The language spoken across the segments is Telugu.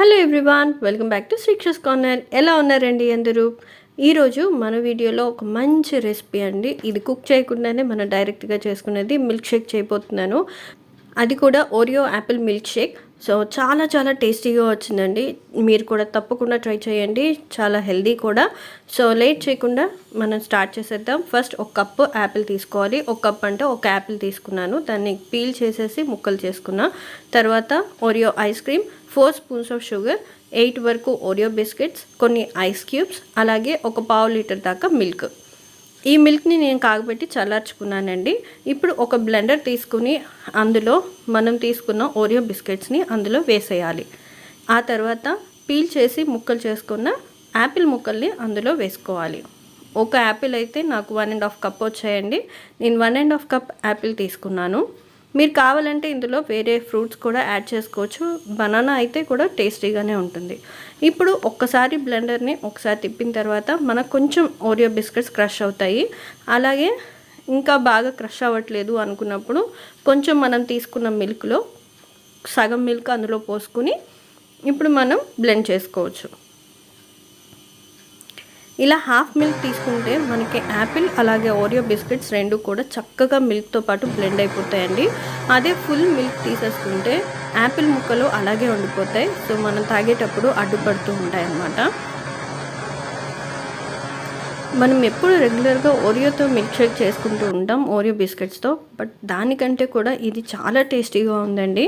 Hello everyone, welcome back to Srikshas corner. ఎలా ఉన్నారండి అందరూ? ఈరోజు మన వీడియోలో ఒక మంచి రెసిపీ అండి. ఇది కుక్ చేయకుండానే మనం డైరెక్ట్గా చేసుకునేది మిల్క్ షేక్ చేయబోతున్నాను. అది కూడా Oreo Apple milk shake. So చాలా చాలా టేస్టీగా వచ్చిందండి. మీరు కూడా తప్పకుండా ట్రై చేయండి. చాలా హెల్దీ కూడా. సో లేట్ చేయకుండా మనం స్టార్ట్ చేసేద్దాం. ఫస్ట్ ఒక కప్పు యాపిల్ తీసుకోవాలి. ఒక కప్ అంటే ఒక యాపిల్ తీసుకున్నాను. దాన్ని పీల్ చేసేసి ముక్కలు చేసుకున్నా. తర్వాత Oreo ice cream, 4 spoons of sugar, 8 వరకు ఓరియో బిస్కెట్స్, కొన్ని ఐస్ క్యూబ్స్, అలాగే ఒక పావు లీటర్ దాకా మిల్క్. ఈ మిల్క్ని నేను కాగబెట్టి చల్లార్చుకున్నానండి. ఇప్పుడు ఒక బ్లెండర్ తీసుకుని అందులో మనం తీసుకున్న ఓరియో బిస్కెట్స్ని అందులో వేసేయాలి. ఆ తర్వాత పీల్ చేసి ముక్కలు చేసుకున్న యాపిల్ ముక్కల్ని అందులో వేసుకోవాలి. ఒక యాపిల్ అయితే నాకు 1.5 కప్ వచ్చాయండి. నేను 1.5 కప్ యాపిల్ తీసుకున్నాను. మీరు కావాలంటే ఇందులో వేరే ఫ్రూట్స్ కూడా యాడ్ చేసుకోవచ్చు. బనానా అయితే కూడా టేస్టీగానే ఉంటుంది. ఇప్పుడు ఒక్కసారి బ్లెండర్ని ఒకసారి తిప్పిన తర్వాత మనకు కొంచెం ఓరియో బిస్కెట్స్ క్రష్ అవుతాయి. అలాగే ఇంకా బాగా క్రష్ అవ్వట్లేదు అనుకున్నప్పుడు కొంచెం మనం తీసుకున్న మిల్క్లో సగం మిల్క్ అందులో పోసుకుని ఇప్పుడు మనం బ్లెండ్ చేసుకోవచ్చు. ఇలా హాఫ్ మిల్క్ తీసుకుంటే మనకి యాపిల్ అలాగే ఓరియో బిస్కెట్స్ రెండు కూడా చక్కగా మిల్క్తో పాటు బ్లెండ్ అయిపోతాయండి. అదే ఫుల్ మిల్క్ తీసేసుకుంటే యాపిల్ ముక్కలు అలాగే ఉండిపోతాయి. సో మనం తాగేటప్పుడు అడ్డుపడుతూ ఉంటాయి అన్నమాట. మనం ఎప్పుడు రెగ్యులర్గా ఓరియోతో మిల్క్ షేక్ చేసుకుంటూ ఉంటాం, ఓరియో బిస్కెట్స్తో. బట్ దానికంటే కూడా ఇది చాలా టేస్టీగా ఉందండి.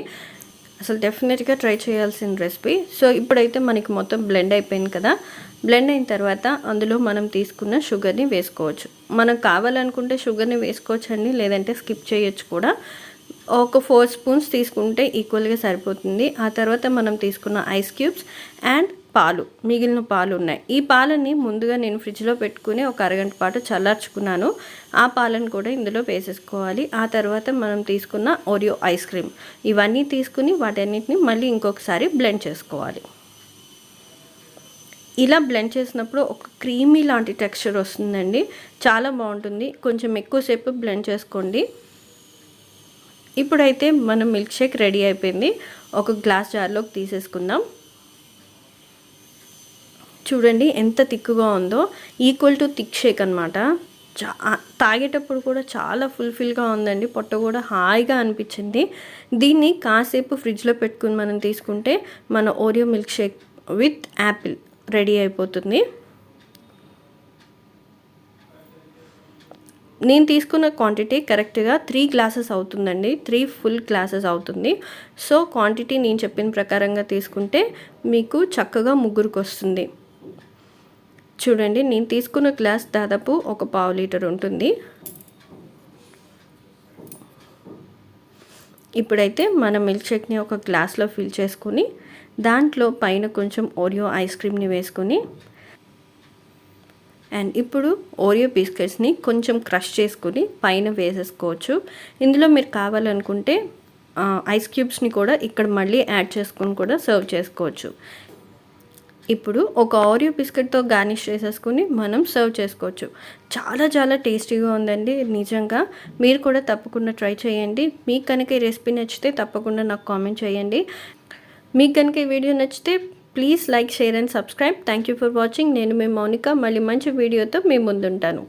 అసలు డెఫినెట్గా ట్రై చేయాల్సిన రెసిపీ. సో ఇప్పుడైతే మనకి మొత్తం బ్లెండ్ అయిపోయింది కదా. బ్లెండ్ అయిన తర్వాత అందులో మనం తీసుకున్న షుగర్ని వేసుకోవచ్చు. మనకు కావాలనుకుంటే షుగర్ని వేసుకోవచ్చండి, లేదంటే స్కిప్ చేయొచ్చు కూడా. ఒక 4 స్పూన్స్ తీసుకుంటే ఈక్వల్గా సరిపోతుంది. ఆ తర్వాత మనం తీసుకున్న ఐస్ క్యూబ్స్ అండ్ పాలు, మిగిలిన పాలు ఉన్నాయి. ఈ పాలని ముందుగా నేను ఫ్రిడ్జ్లో పెట్టుకుని ఒక అరగంట పాటు చల్లార్చుకున్నాను. ఆ పాలను కూడా ఇందులో వేసేసుకోవాలి. ఆ తర్వాత మనం తీసుకున్న ఓరియో ఐస్ క్రీమ్, ఇవన్నీ తీసుకుని వాటన్నిటిని మళ్ళీ ఇంకొకసారి బ్లెండ్ చేసుకోవాలి. ఇలా బ్లెండ్ చేసినప్పుడు ఒక క్రీమీ లాంటి టెక్స్చర్ వస్తుందండి. చాలా బాగుంటుంది. కొంచెం ఎక్కువసేపు బ్లెండ్ చేసుకోండి. ఇప్పుడైతే మన మిల్క్ షేక్ రెడీ అయిపోయింది. ఒక గ్లాస్ జార్లోకి తీసేసుకుందాం. చూడండి ఎంత థిక్గా ఉందో. ఈక్వల్ టు థిక్ షేక్ అనమాట. తాగేటప్పుడు కూడా చాలా ఫుల్ఫిల్గా ఉందండి. పొట్ట కూడా హాయిగా అనిపించింది. దీన్ని కాసేపు ఫ్రిడ్జ్లో పెట్టుకుని మనం తీసుకుంటే మన Oreo milk shake with Apple ready అయిపోతుంది. నేను తీసుకున్న క్వాంటిటీ కరెక్ట్గా 3 గ్లాసెస్ అవుతుందండి. 3 ఫుల్ గ్లాసెస్ అవుతుంది. సో క్వాంటిటీ నేను చెప్పిన ప్రకారంగా తీసుకుంటే మీకు చక్కగా ముగ్గురికి వస్తుంది. చూడండి, నేను తీసుకున్న గ్లాస్ దాదాపు ఒక పావు లీటర్ ఉంటుంది. ఇప్పుడైతే మన మిల్క్ షేక్ని ఒక గ్లాస్లో ఫిల్ చేసుకుని దాంట్లో పైన కొంచెం ఓరియో ఐస్ క్రీమ్ని వేసుకొని అండ్ ఇప్పుడు ఓరియో బిస్కెట్స్ని కొంచెం క్రష్ చేసుకుని పైన వేసేసుకోవచ్చు. ఇందులో మీరు కావాలనుకుంటే ఐస్ క్యూబ్స్ని కూడా ఇక్కడ మళ్ళీ యాడ్ చేసుకొని కూడా సర్వ్ చేసుకోవచ్చు. ఇప్పుడు ఒక ఓరియో బిస్కెట్తో గార్నిష్ చేసేసుకుని మనం సర్వ్ చేసుకోవచ్చు. చాలా చాలా టేస్టీగా ఉందండి. నిజంగా మీరు కూడా తప్పకుండా ట్రై చేయండి. మీకు కనుక ఈ రెసిపీ నచ్చితే తప్పకుండా నాకు కామెంట్ చేయండి. మీకు కనుక ఈ వీడియో నచ్చితే please like, share and subscribe. Thank you for watching. నేను మీ మౌనిక. మళ్ళీ మంచి వీడియోతో మీ ముందుంటాను.